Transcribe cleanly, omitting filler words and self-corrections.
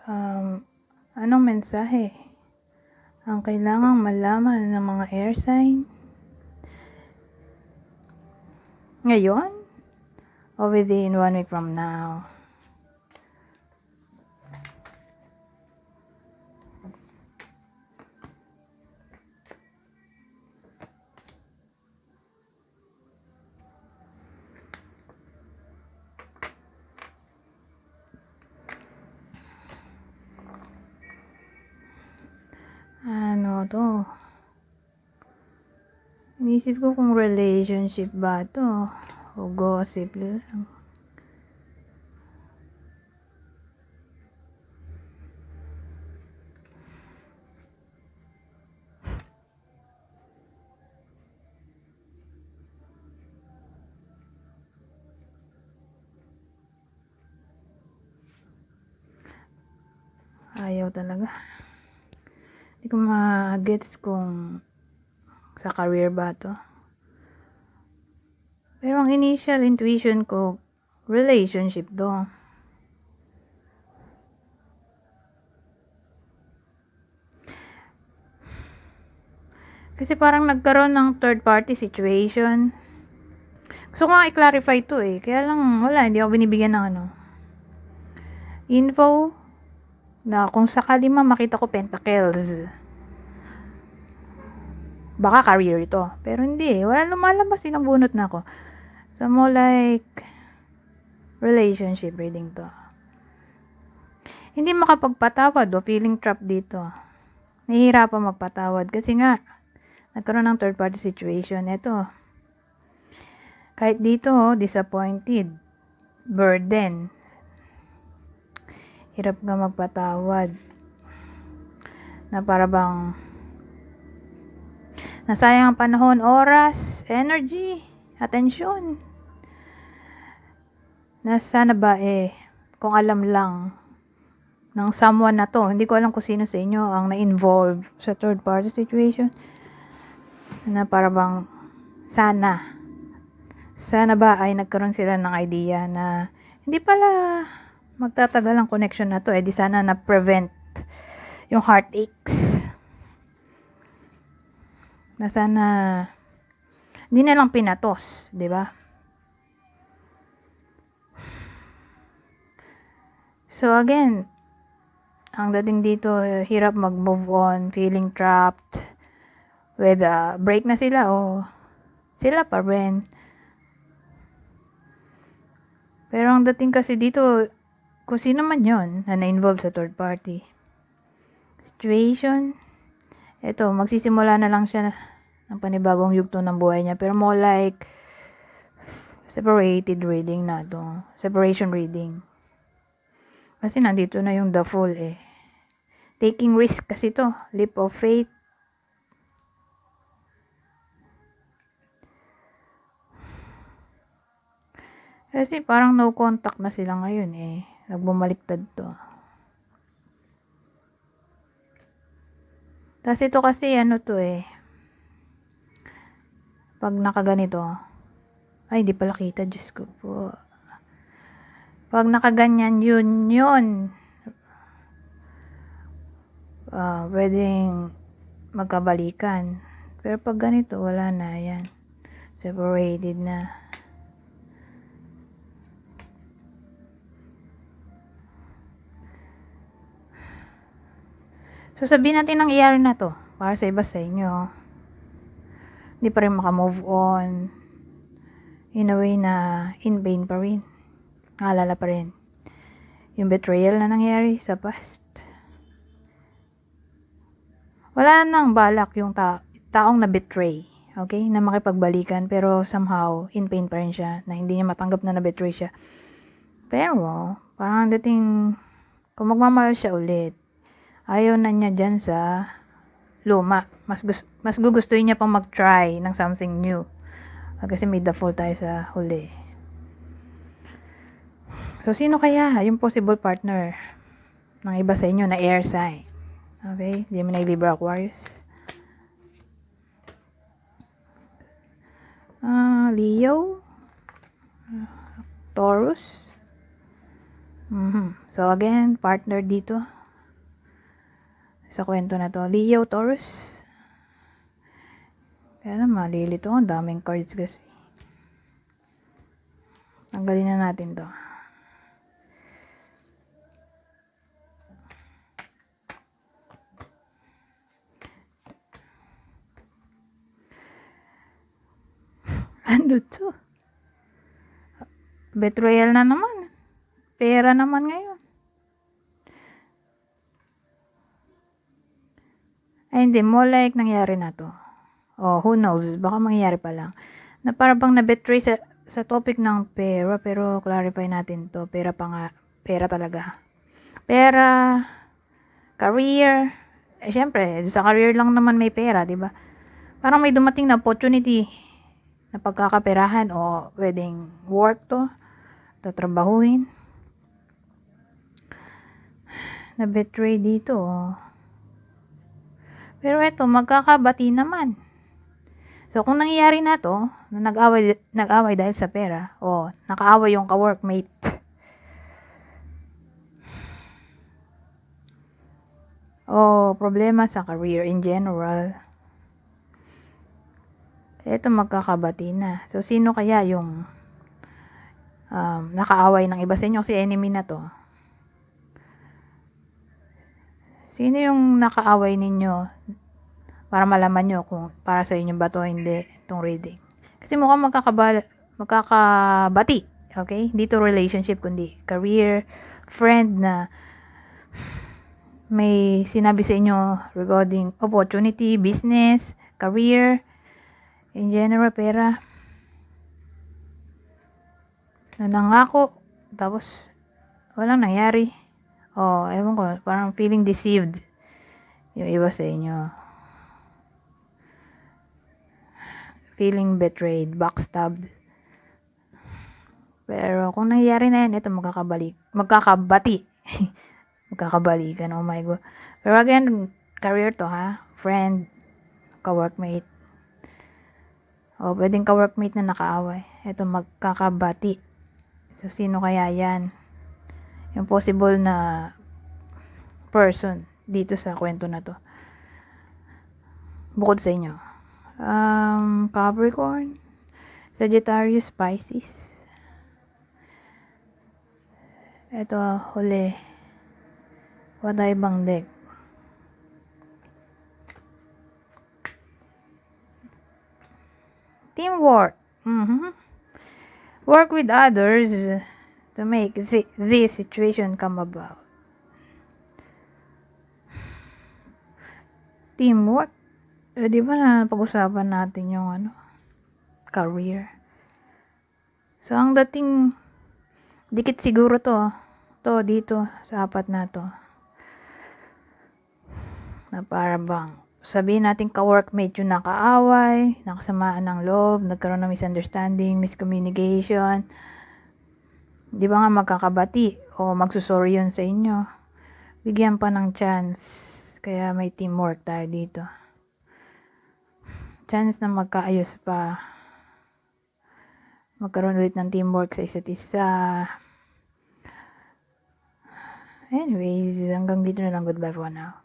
Anong mensahe ang kailangang malaman ng mga air sign ngayon o within 1 week from now? Ano to? Inisip ko kung relationship ba to o gossip lang. Ayaw talaga. Hindi ko ma-gets kung sa career ba to. Pero ang initial intuition ko, relationship to. Kasi parang nagkaroon ng third party situation. Gusto ko nga i-clarify to eh. Kaya lang, wala, hindi ako binibigyan ng info na kung sakali makita ko pentacles. Baka career ito. Pero hindi eh. Wala lumalabas. Bunot na ako. So, more like relationship reading to. Hindi makapagpatawad o feeling trap dito. Nahihirapan magpatawad kasi nga nagkaroon ng third party situation. Ito. Kahit dito, disappointed. Burden. Hirap nga magpatawad. Na para bang nasayang ang panahon, oras, energy, atensyon. Na sana ba kung alam lang ng someone na to, hindi ko alam kung sino sa inyo ang na-involve sa third party situation, na para bang sana ba ay nagkaroon sila ng idea na hindi pala magtatagal ang connection na to, di sana na-prevent yung heartaches. Na sana hindi na lang pinatos, di ba? So again, ang dating dito, hirap mag-move on, feeling trapped, whether break na sila o sila pa rin. Pero ang dating kasi dito, kung sino man yon na na-involve sa third party situation, eto, magsisimula na lang siya ng panibagong yugto ng buhay niya. Pero more like separated reading na to. Separation reading. Kasi nandito na yung the Fool eh. Taking risk kasi to. Leap of faith. Kasi parang no contact na sila ngayon eh. Nagbumaliktad to. Tapos ito kasi ano to eh. Pag nakaganito. Ay, di pala kita. Diyos ko po. Pag nakaganyan, yun. Pwedeng magkabalikan. Pero pag ganito, wala na yan. Separated na. So, sabihin natin ang nangyayari na to. Para sa iba sa inyo. Hindi pa rin makamove on. In a way na in pain pa rin. Naalala pa rin. Yung betrayal na nangyari sa past. Wala nang balak yung taong na-betray. Okay? Na makipagbalikan. Pero somehow, in pain pa rin siya. Na hindi niya matanggap na na-betray siya. Pero, parang dating, kung magmamahal siya ulit, ayaw na niya dyan sa luma. Mas gugustuhin niya pang mag-try ng something new. Kasi may default tayo sa huli. So, sino kaya yung possible partner ng iba sa inyo na air sign? Okay? Gemini, Libra, Aquarius. Leo. Taurus. So, again, partner dito. sa kwento na to. Leo, Taurus. Kaya na malilito. Ang daming cards kasi. Tanggalin na natin to. Ano to? Betrayal na naman. Pera naman ngayon. Ay hindi, more like nangyari na to. Oh, who knows? Baka mangyayari pa lang. Na para bang na-betray sa topic ng pera, pero clarify natin to. Pera pa nga. Pera talaga. Pera, career. Syempre, sa career lang naman may pera, di ba? Parang may dumating na opportunity na pagkakaperahan o pwedeng work to, tatrabahuin. Na-betray dito. Pero eto, magkakabati naman. So, kung nangyayari na to, na nag-away dahil sa pera, o nakaaway yung ka-workmate, o problema sa career in general, eto magkakabati na. So, sino kaya yung nakaaway ng iba sa inyo? Kasi enemy na to. Sino yung nakaaway ninyo para malaman nyo kung para sa inyo ba to hindi itong reading? Kasi mukhang magkakabati. Okay? Hindi to relationship kundi career, friend na may sinabi sa inyo regarding opportunity, business, career, in general, pera. Nanangako, tapos walang nangyari. Oh, ewan ko, parang feeling deceived yung iba sa inyo. Feeling betrayed, backstabbed. Pero kung nangyayari na yan, ito magkakabati. Magkakabalikan, oh my God. Pero again, career to ha, friend, ka-workmate. O pwedeng ka-workmate na nakaaway. Ito magkakabati. So, sino kaya yan? Yung possible na person dito sa kwento na to. Bukod sa inyo. Capricorn, Sagittarius, Pisces. Ito, huli. Waday bang deck. Teamwork. Work with others to make this situation come about. Teamwork. Di ba na pag-usapan natin yung career. So, ang dating dikit siguro to. To, dito, sa apat na to. Na para bang sabihin natin ka-workmate yung nakaaway, nakasamaan ng loob, nagkaroon ng misunderstanding, miscommunication. Di ba nga magkakabati o magsusorry yun sa inyo? Bigyan pa ng chance. Kaya may teamwork tayo dito. Chance na magkaayos pa. Magkaroon ulit ng teamwork sa isa't isa. Anyways, hanggang dito na lang. Goodbye for now.